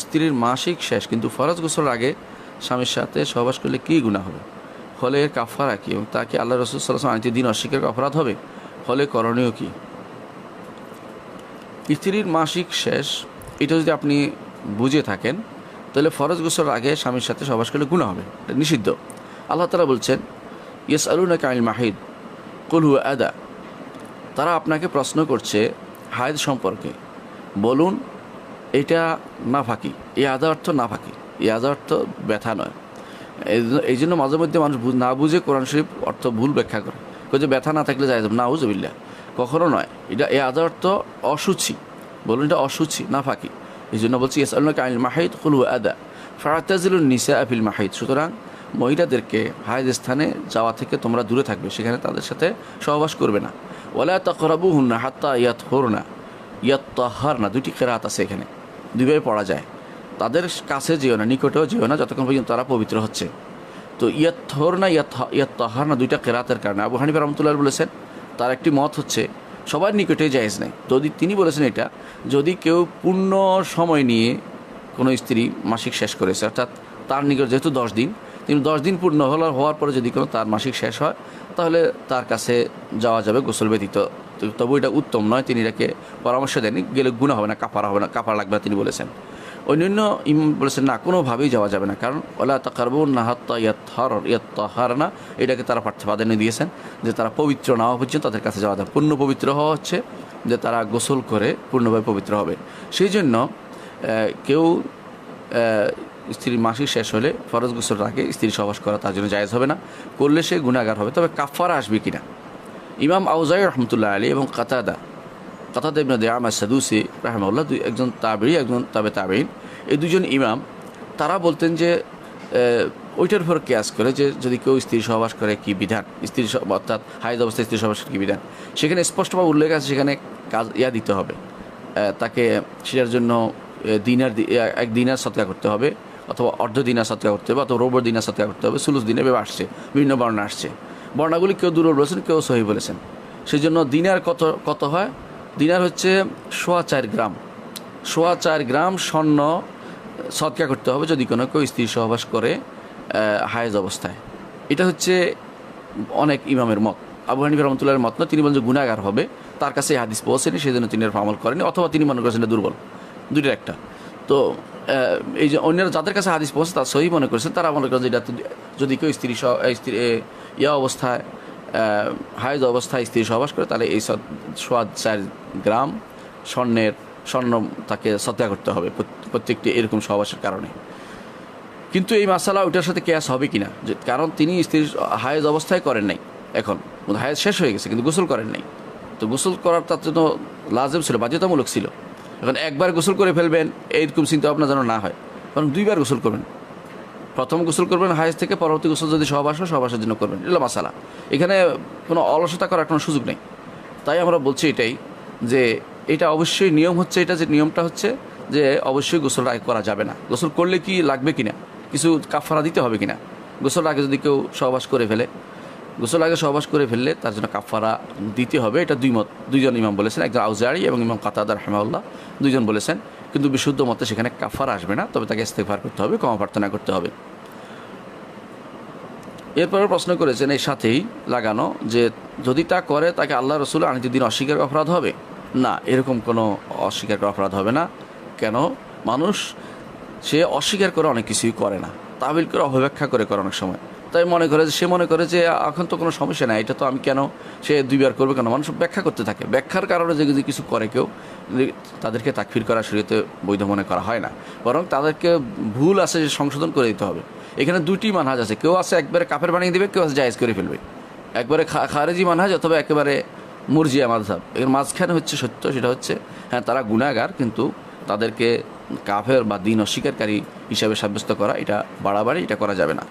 স্ত্রীর মাসিক শেষ কিন্তু ফরজ গোসলের আগে স্বামীর সাথে সহবাস করলে কী গুনাহ হবে, ফলে এর কাফারা কী এবং তাকে আল্লাহ রাসূল সাল্লাল্লাহু আলাইহি ওয়াসাল্লাম আনিত দিন অস্বীকার অপরাধ হবে, ফলে করণীয় কী? স্ত্রীর মাসিক শেষ এটা যদি আপনি বুঝে থাকেন তাহলে ফরজ গোসলের আগে স্বামীর সাথে সহবাস করলে গুনাহ হবে, এটা নিষিদ্ধ। আল্লাহ তাআলা বলছেন ইয়াসআলুনাকা আনিল মাহিদ কুল হুয়া আযা, তারা আপনাকে প্রশ্ন করছে হায়েদ সম্পর্কে, বলুন এটা নাফাকি। এই আদা অর্থ নাফাকি, এই আদা অর্থ ব্যথা নয়। এই জন্য মাঝে মধ্যে মানুষ না বুঝে কোরআন শরীফ অর্থ ভুল ব্যাখ্যা করে, যে ব্যথা না থাকলে যায় নাউযুবিল্লাহ, কখনো নয়। এটা এই আদা অর্থ অসুচি, বলুন এটা অসুচি নাফাকি। এই জন্য বলছি ইয়াসআলুনাকা আনিল মাহিদ কুল হুয়া আযা ফা'তাজিলুন নিসাআ ফিল মাহিদ, সুতরাং মহিলাদেরকে হায়েদ স্থানে যাওয়া থেকে তোমরা দূরে থাকবে, সেখানে তাদের সাথে সহবাস করবে না। ওয়ালা তাকরাবুহুন্না হাত্তা ইয়াতহুরনা, ইয়াত্তাহারনা দুইটি কিরাত আছে, এখানে দুইভাবে পড়া যায়। তাদের কাছে যেও না, নিকটেও যেও না যতক্ষণ পর্যন্ত তারা পবিত্র হচ্ছে। তো ইয়াত্তাহারনা ইয়াত্তাহারনা দুইটা কিরাতের কারণে আবু হানিফা রাহমাতুল্লাহ বলেছেন তার একটি মত হচ্ছে সবার নিকটেই জায়েজ নেই। যদি তিনি বলেছেন এটা যদি কেউ পূর্ণ সময় নিয়ে কোনো স্ত্রী মাসিক শেষ করেছে, অর্থাৎ তার নিকট যেহেতু 10 দিন, তিনি 10 দিন পূর্ণ হওয়ার পরে যদি কোনো তার মাসিক শেষ হয় তাহলে তার কাছে যাওয়া যাবে গোসল ব্যতীত। তবু এটা উত্তম নয়, তিনি এটাকে পরামর্শ দেননি, গেলে গুনাহ হবে না, কাফারা হবে না, কাফারা লাগবে না তিনি বলেছেন। অন্যান্য ইমাম বলেছেন না, কোনোভাবেই যাওয়া যাবে না, কারণ ওয়ালা তাকরাবুহুন্না হাত্তা ইয়াত্তাহারনা এটাকে তারা প্রাধান্য দিয়েছেন যে তারা পবিত্র না হওয়া পর্যন্ত তাদের কাছে যাওয়া যাবে। পূর্ণ পবিত্র হওয়া হচ্ছে যে তারা গোসল করে পূর্ণভাবে পবিত্র হবে। সেই জন্য কেউ স্ত্রীর মাসিক শেষ হলে ফরজ গোসলের আগে স্ত্রীর সহবাস করা তার জন্য জায়েজ হবে না, করলে সে গুনাহগার হবে। তবে কাফারা আসবে কিনা, ইমাম আউজাঈ রাহমাতুল্লাহ আলাইহি এবং কাতাদা ইবনে দিআমা সাদুসি রাহিমাহুল্লাহ, একজন তাবেঈ একজন তাবেঈন, এই দুজন ইমাম তারা বলতেন যে ওইটার উপর কিয়াস করে যে যদি কেউ স্ত্রীর সহবাস করে কি বিধান, স্ত্রীর অর্থাৎ হায়েজ অবস্থায় স্ত্রীর সহবাস কি বিধান, সেখানে স্পষ্টভাবে উল্লেখ আছে সেখানে কাজ দিতে হবে, তাকে সেটার জন্য এক দিনার সদকা করতে হবে, অথবা অর্ধ দিনার সদকা করতে হবে, অথবা রুবুর দিনার সদকা করতে হবে, সুলুস দিনে ভেবে আসছে, বিভিন্ন বর্ণনা আসছে। বর্ণাগুলি কেউ দুর্বল বলেছেন, কেউ সহিহ বলেছেন। সেই জন্য দিনার কত হয়, দিনার হচ্ছে 4.25 গ্রাম, 4.25 গ্রাম স্বর্ণ সদকা করতে হবে যদি কোনো কেউ স্ত্রী সহবাস করে হায়েজ অবস্থায়। এটা হচ্ছে অনেক ইমামের মত, আবু হানিফা রাহমাতুল্লাহর মত না। তিনি বলেন যে গুনাহগার হবে, তার কাছে হাদিস পৌঁছেনি, সেই জন্য তিনি এর আমল করেনি, অথবা তিনি মনে করেছেন দুর্বল, দুইটার একটা। তো এই যে অন্যরা যাদের কাছে হাদিস পৌঁছে তার সহি মনে করেছেন, তারা মনে করেন যে এটা যদি কেউ স্ত্রী অবস্থায় হায়েজ অবস্থায় স্ত্রী সহবাস করে তাহলে এই 4.25 গ্রাম স্বর্ণ তাকে সদকা করতে হবে প্রত্যেকটি এরকম সহবাসের কারণে। কিন্তু এই মাসালা ওইটার সাথে কিয়াস হবে কিনা, যে কারণ তিনি স্ত্রীর হায়েজ অবস্থায় করেন নাই, এখন হায়েজ শেষ হয়ে গেছে কিন্তু গোসল করেন নাই, তো গোসল করার তার জন্য লাজিম ছিল, বাধ্যতামূলক ছিল। এখন একবার গোসল করে ফেলবেন এইরকম চিন্তা ভাবনা যেন না হয়, কারণ 2বার গোসল করবেন, প্রথম গোসল করবেন হায়েজ থেকে, পরবর্তী গোসল যদি সহবাসের জন্য করবেন, এটা মাসালা। এখানে কোনো অলসতা করার কোনো সুযোগ নেই। তাই আমরা বলছি এটাই যে এটা অবশ্যই নিয়ম হচ্ছে, এটা যে নিয়মটা হচ্ছে যে অবশ্যই গোসল আগে করা যাবে না। গোসল করলে কি লাগবে কিনা, কিছু কাফারা দিতে হবে কিনা, গোসল আগে যদি কেউ সহবাস করে ফেলে, গোসল আগে সহবাস করে ফেললে তার জন্য কাফারা দিতে হবে, এটা দুইজন ইমাম বলেছেন, একজন আউজাঈ এবং ইমাম কাতাদা রাহিমাহুল্লাহ, দুইজন বলেছেন। কিন্তু বিশুদ্ধ মতে সেখানে কাফারা আসবে না, তবে তাকে ইস্তেগফার করতে হবে, ক্ষমা প্রার্থনা করতে হবে। এরপরে প্রশ্ন করেছেন এই সাথেই লাগানো যে যদি তা করে তাকে আল্লাহ রসুল আনিত দিন অস্বীকার অপরাধ হবে না, এরকম কোনো অস্বীকার অপরাধ হবে না। কেন, মানুষ সে অস্বীকার করে অনেক কিছুই করে না, তাবিল করে অপব্যাখ্যা করে অনেক সময়, তাই সে মনে করে যে এখন তো কোনো সমস্যা নাই, এটা তো আমি কেন সে 2বার করবে কেন, মানুষ ব্যাখ্যা করতে থাকে। ব্যাখ্যার কারণে যে যদি কিছু করে কেউ, তাদেরকে তাকফির করা শরীয়তে বৈধ মনে করা হয় না, বরং তাদেরকে ভুল আছে যে সংশোধন করে দিতে হবে। এখানে 2টি মানহাজ আছে, কেউ আছে একবারে কাফের বানিয়ে দেবে, কেউ আছে জায়েজ করে ফেলবে, একবারে খারেজি মানহাজ অথবা একেবারে মুরজিয়া মাযহাব। এর মাঝখানে হচ্ছে সত্য, সেটা হচ্ছে হ্যাঁ তারা গুনাহগার, কিন্তু তাদেরকে কাফের বা দিন অস্বীকারী হিসাবে সাব্যস্ত করা এটা বাড়াবাড়ি, এটা করা যাবে না।